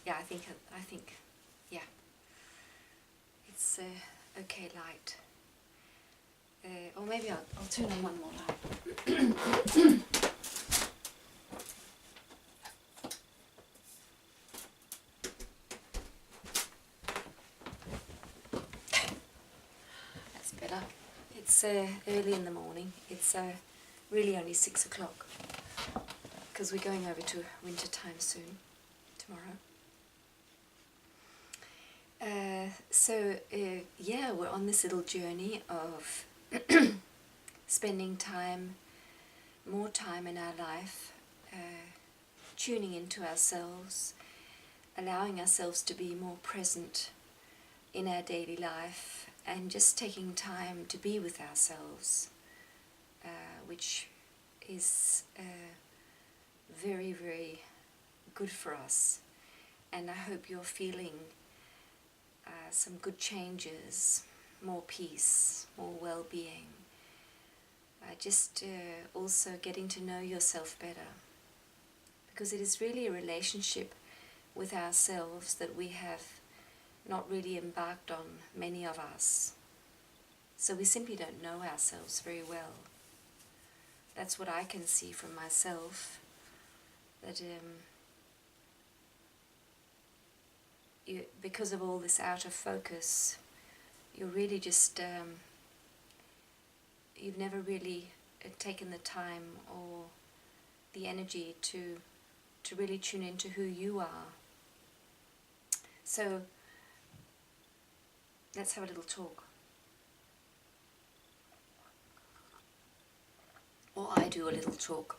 yeah, I think, yeah, it's okay light. Or maybe I'll turn on one more light. That's better. It's early in the morning. It's really only 6 o'clock because we're going over to winter time soon, tomorrow. Yeah, we're on this little journey of spending more time in our life, tuning into ourselves, allowing ourselves to be more present in our daily life, and just taking time to be with ourselves, which is very, very good for us. And I hope you're feeling some good changes, more peace, more well-being. Just also getting to know yourself better, because it is really a relationship with ourselves that we have not really embarked on, many of us. So we simply don't know ourselves very well. That's what I can see from myself, that because of all this out of focus, you're really just, you've never really taken the time or the energy to really tune into who you are. So let's have a little talk. Or I do a little talk.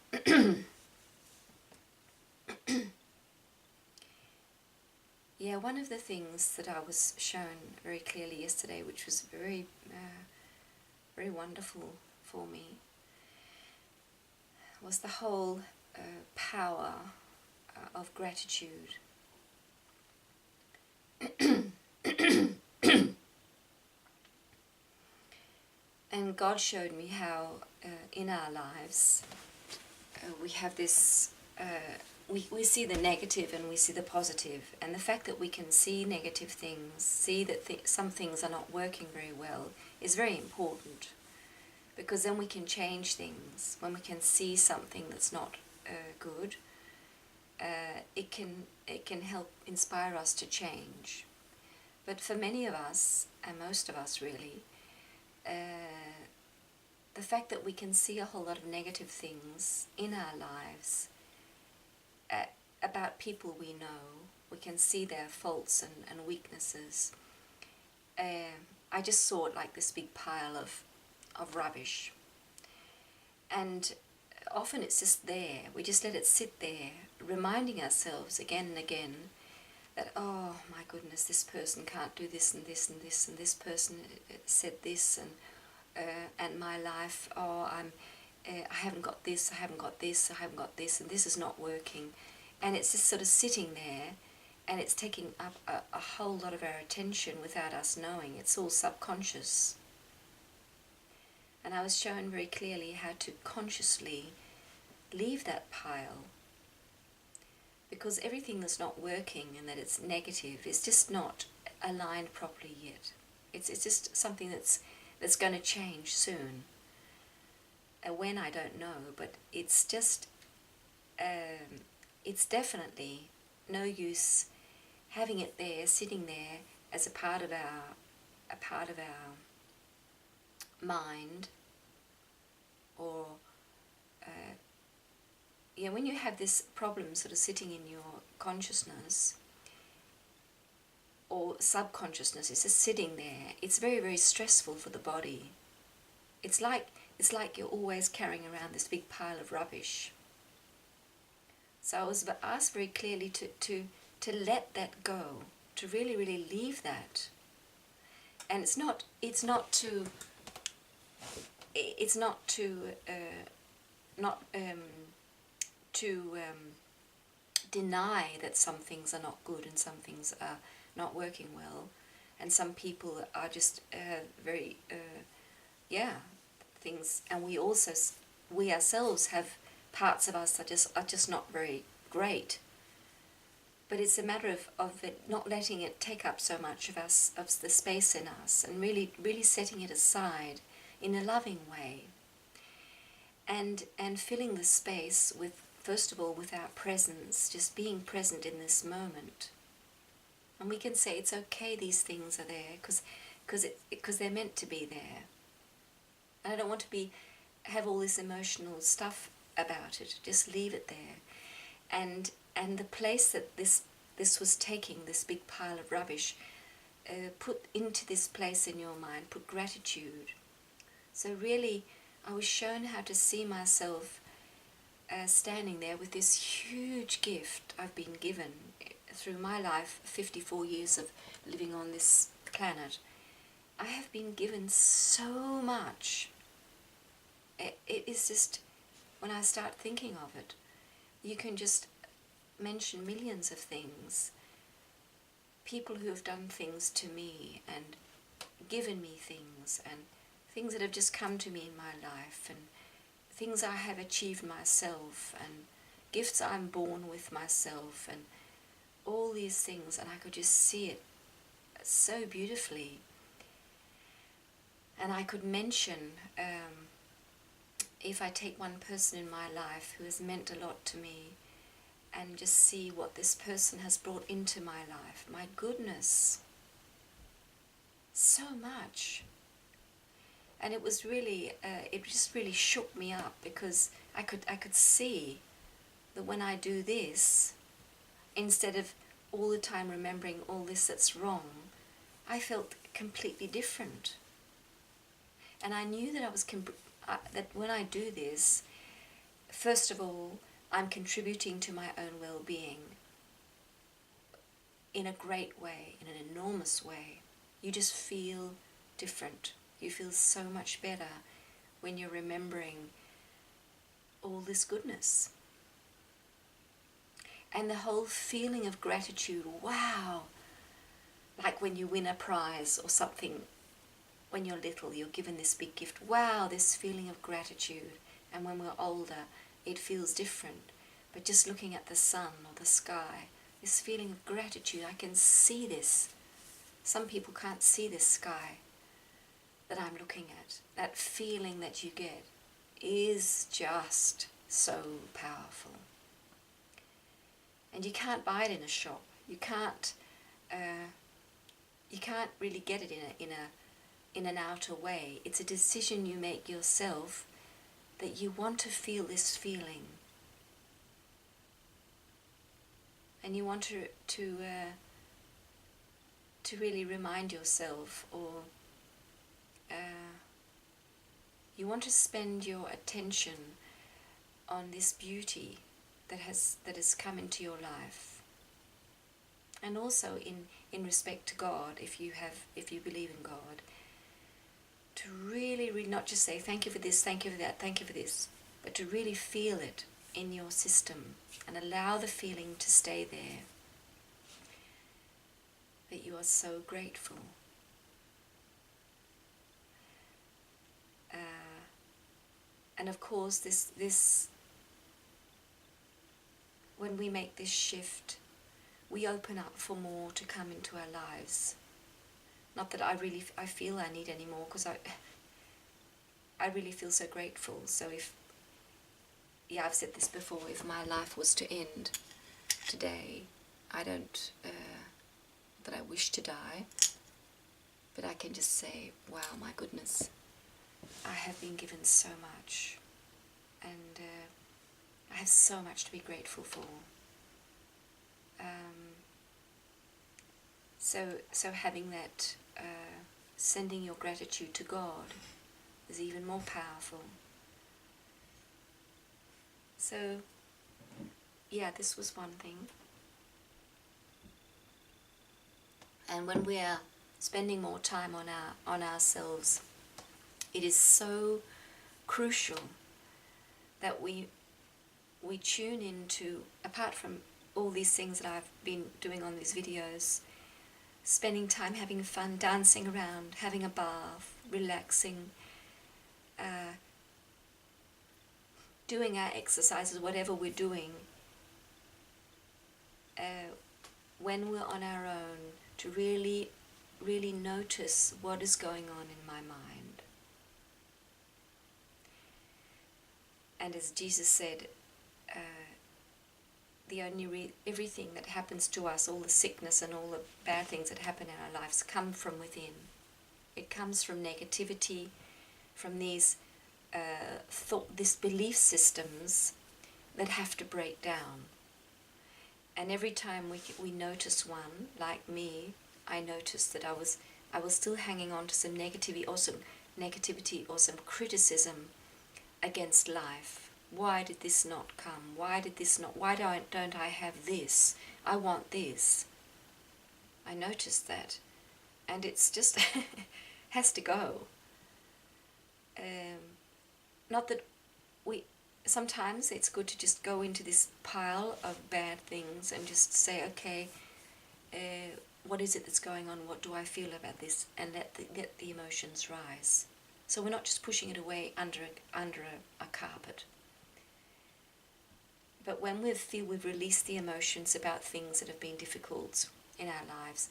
Yeah, one of the things that I was shown very clearly yesterday, which was very, very wonderful for me, was the whole power of gratitude. And God showed me how in our lives we have this, we see the negative and we see the positive. And the fact that we can see negative things, see that some things are not working very well, is very important. Because then we can change things. When we can see something that's not good, it can help inspire us to change. But for many of us, and most of us really, the fact that we can see a whole lot of negative things in our lives about people we know, we can see their faults and weaknesses. I just saw it like this big pile of rubbish. And often it's just there. We just let it sit there, reminding ourselves again and again that, oh my goodness, this person can't do this and this and this, and this person said this, and my life, oh, I haven't got this, I haven't got this, I haven't got this, and this is not working. And it's just sort of sitting there, and it's taking up a whole lot of our attention without us knowing. It's all subconscious. And I was shown very clearly how to consciously leave that pile, because everything that's not working and that it's negative is just not aligned properly yet. It's just something that's going to change soon. When, I don't know, but it's just, it's definitely no use having it there, sitting there as a part of our mind, or yeah, when you have this problem sort of sitting in your consciousness or subconsciousness, it's just sitting there. It's very, very stressful for the body. It's like you're always carrying around this big pile of rubbish. So I was asked very clearly to let that go, to really, really leave that. And it's not to deny that some things are not good and some things are not working well, and some people are just very things, and we ourselves have parts of us that are just not very great. but it's a matter of it not letting it take up so much of us, of the space in us, and really setting it aside in a loving way, and filling the space with, first of all, with our presence, just being present in this moment. And we can say it's okay, these things are there, because they're meant to be there. And I don't want to have all this emotional stuff about it. Just leave it there. And the place that this was taking, this big pile of rubbish, put into this place in your mind, put gratitude. So really, I was shown how to see myself standing there with this huge gift I've been given through my life, 54 years of living on this planet. I have been given so much. It is just, when I start thinking of it, you can just mention millions of things. People who have done things to me and given me things, and things that have just come to me in my life, and things I have achieved myself, and gifts I'm born with myself, and all these things, and I could just see it so beautifully. And I could mention, if I take one person in my life who has meant a lot to me, and just see what this person has brought into my life. My goodness, so much. And it was really, it just really shook me up, because I could see that when I do this, instead of all the time remembering all this that's wrong, I felt completely different. And I knew that that when I do this, first of all, I'm contributing to my own well-being in a great way, in an enormous way. You just feel different. You feel so much better when you're remembering all this goodness. And the whole feeling of gratitude, wow, like when you win a prize or something, when you're little, you're given this big gift, wow, this feeling of gratitude. And when we're older, it feels different. But just looking at the sun or the sky, this feeling of gratitude, I can see this. Some people can't see this sky that I'm looking at. That feeling that you get is just so powerful. And you can't buy it in a shop. You can't really get it in an outer way. It's a decision you make yourself, that you want to feel this feeling, and you want to really remind yourself, or you want to spend your attention on this beauty that has come into your life, and also in respect to God, if you believe in God, to really not just say thank you for this, thank you for that, thank you for this, but to really feel it in your system and allow the feeling to stay there, that you are so grateful. And of course, this when we make this shift, we open up for more to come into our lives. Not that I feel I need any more, because I really feel so grateful. So I've said this before, if my life was to end today, I don't, that I wish to die, but I can just say, wow, my goodness, I have been given so much, and I have so much to be grateful for. So having that, sending your gratitude to God is even more powerful. So, yeah, this was one thing. And when we are spending more time on ourselves, it is so crucial that we tune into, apart from all these things that I've been doing on these videos, spending time having fun, dancing around, having a bath, relaxing, doing our exercises, whatever we're doing, when we're on our own, to really, really notice what is going on in my mind. And as Jesus said, everything that happens to us, all the sickness and all the bad things that happen in our lives, come from within. It comes from negativity, from these these belief systems that have to break down. And every time we notice one, like me, I noticed that I was still hanging on to some negativity or some criticism against life. Why did this not come? Why don't I have this? I want this. I noticed that. And it's just has to go. Not that sometimes it's good to just go into this pile of bad things and just say, okay, what is it that's going on? What do I feel about this? And let the emotions rise. So we're not just pushing it away under a carpet. But when we feel we've released the emotions about things that have been difficult in our lives,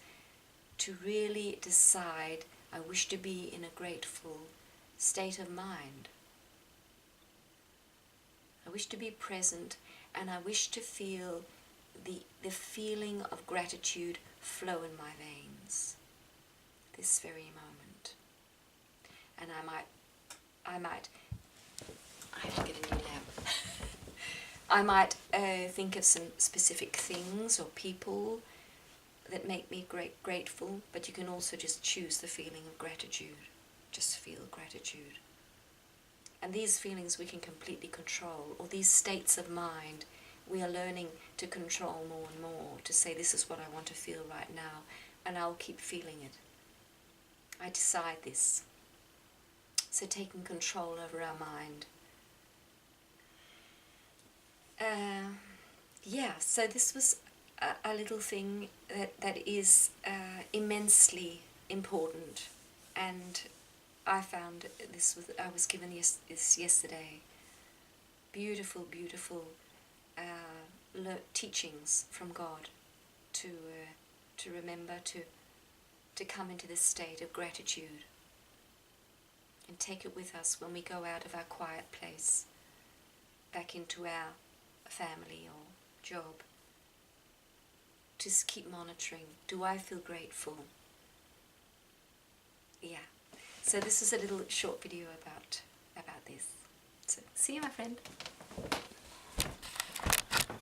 to really decide, I wish to be in a grateful state of mind. I wish to be present, and I wish to feel the feeling of gratitude flow in my veins this very moment. And I have to get a new lamp. I might think of some specific things or people that make me grateful, but you can also just choose the feeling of gratitude. Just feel gratitude. And these feelings we can completely control, or these states of mind we are learning to control more and more, to say this is what I want to feel right now, and I'll keep feeling it. I decide this. So taking control over our mind. So this was a little thing that is immensely important, and I found I was given this yesterday. Beautiful, beautiful teachings from God to remember to come into this state of gratitude and take it with us when we go out of our quiet place back into our family or job. Just keep monitoring. Do I feel grateful? Yeah. So this is a little short video about this. So see you, my friend.